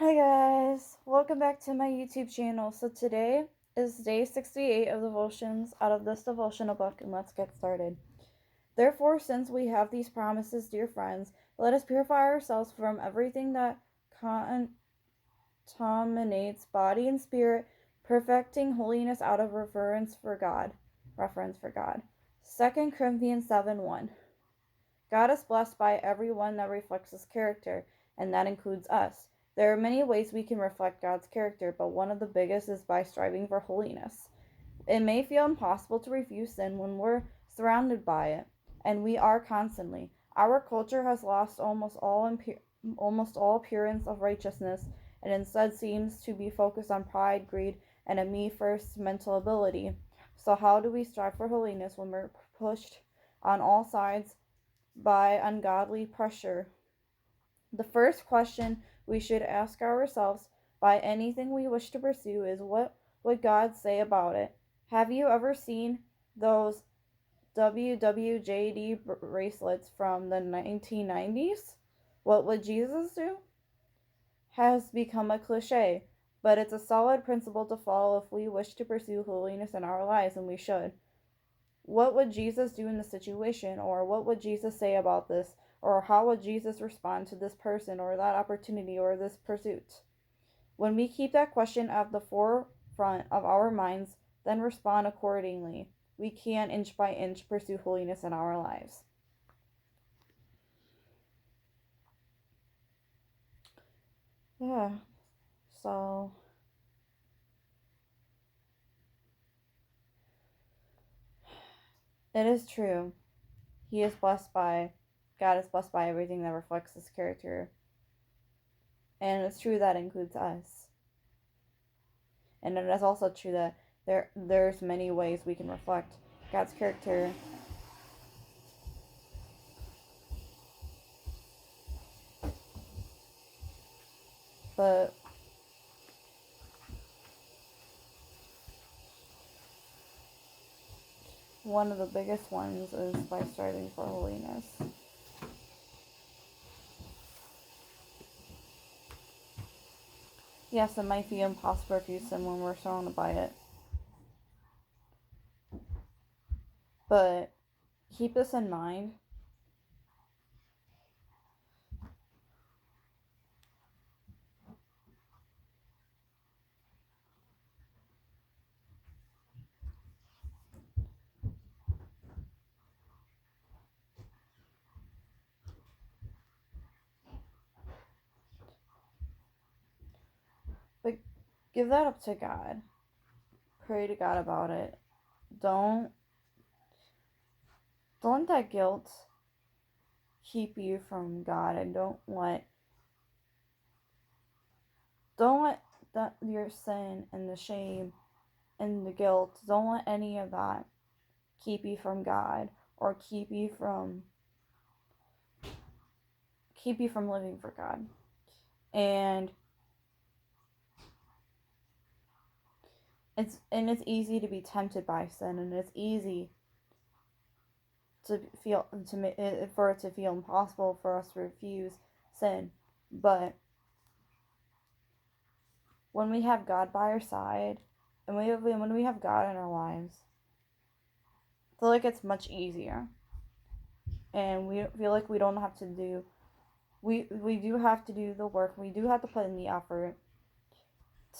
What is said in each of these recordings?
Hi guys, welcome back to my YouTube channel. So today is day 68 of devotions out of this devotional book, and let's get started. Therefore, since we have these promises, dear friends, let us purify ourselves from everything that contaminates body and spirit, perfecting holiness out of reverence for God. 2 Corinthians 7:1. God is blessed by everyone that reflects his character, and that includes us. There are many ways we can reflect God's character, but one of the biggest is by striving for holiness. It may feel impossible to refuse sin when we're surrounded by it, and we are constantly. Our culture has lost almost all appearance of righteousness, and instead seems to be focused on pride, greed, and a me-first mental ability. So how do we strive for holiness when we're pushed on all sides by ungodly pressure? The first question we should ask ourselves by anything we wish to pursue is, what would God say about it? Have you ever seen those WWJD bracelets from the 1990s? What would Jesus do? Has become a cliche, but it's a solid principle to follow if we wish to pursue holiness in our lives, and we should. What would Jesus do in this situation? Or what would Jesus say about this? Or how would Jesus respond to this person or that opportunity or this pursuit? When we keep that question at the forefront of our minds, then respond accordingly, we can inch by inch pursue holiness in our lives. Yeah, so it is true. He is blessed by, God is blessed by everything that reflects his character. And it's true that includes us. And it is also true that there's many ways we can reflect God's character. But one of the biggest ones is by striving for holiness. Yes, it might be impossible to refuse sin when we're surrounded by it. But keep this in mind. But give that up to God. Pray to God about it. Don't let that guilt keep you from God, and don't let that your sin and the shame and the guilt, don't let any of that keep you from God or keep you from living for God. And it's easy to be tempted by sin, and it's easy for it to feel impossible for us to refuse sin. But when we have God by our side, and when we have God in our lives, I feel like it's much easier, and we feel like we don't have to do. We do have to do the work. We do have to put in the effort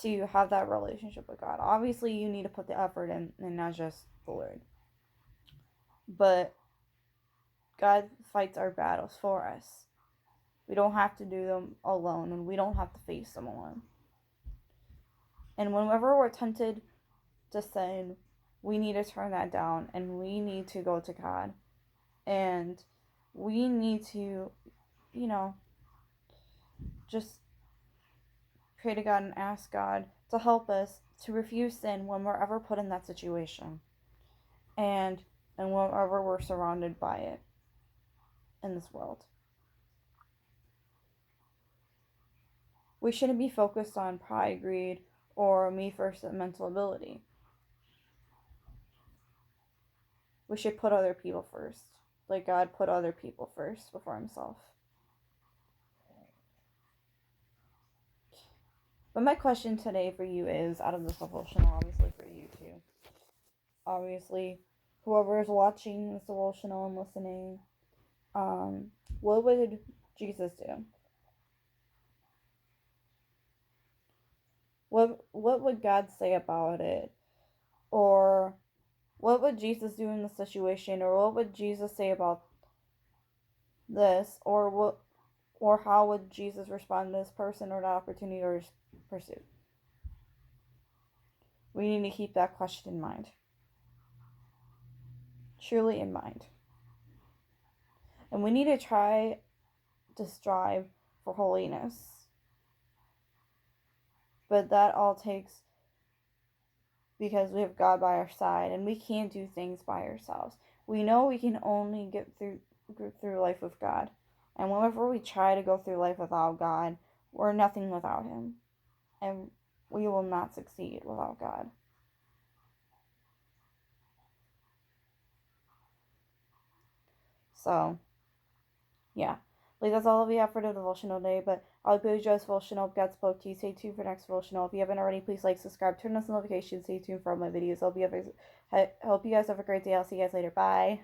to have that relationship with God. Obviously, you need to put the effort in, and not just the Lord. But God fights our battles for us. We don't have to do them alone, and we don't have to face them alone. And whenever we're tempted to sin, we need to turn that down, and we need to go to God. And we need to, just pray to God and ask God to help us to refuse sin when we're ever put in that situation. And whenever we're surrounded by it in this world. We shouldn't be focused on pride, greed, or me first mental ability. We should put other people first, like God put other people first before himself. But my question today for you is, out of this devotional, obviously for you too, obviously, whoever is watching this devotional and listening, what would Jesus do? What would God say about it? Or what would Jesus do in the situation? Or what would Jesus say about this? Or how would Jesus respond to this person or the opportunity or pursuit? We need to keep that question in mind. Truly in mind. And we need to try to strive for holiness. But that all takes because we have God by our side, and we can't do things by ourselves. We know we can only get through life with God. And whenever we try to go through life without God, we're nothing without Him. And we will not succeed without God. So, yeah. Like, that's all we have for the devotional today, but I hope you enjoyed this devotional. If God spoke to you, stay tuned for next devotional. If you haven't already, please like, subscribe, turn on notifications, stay tuned for all my videos. Hope you guys have a great day. I'll see you guys later. Bye.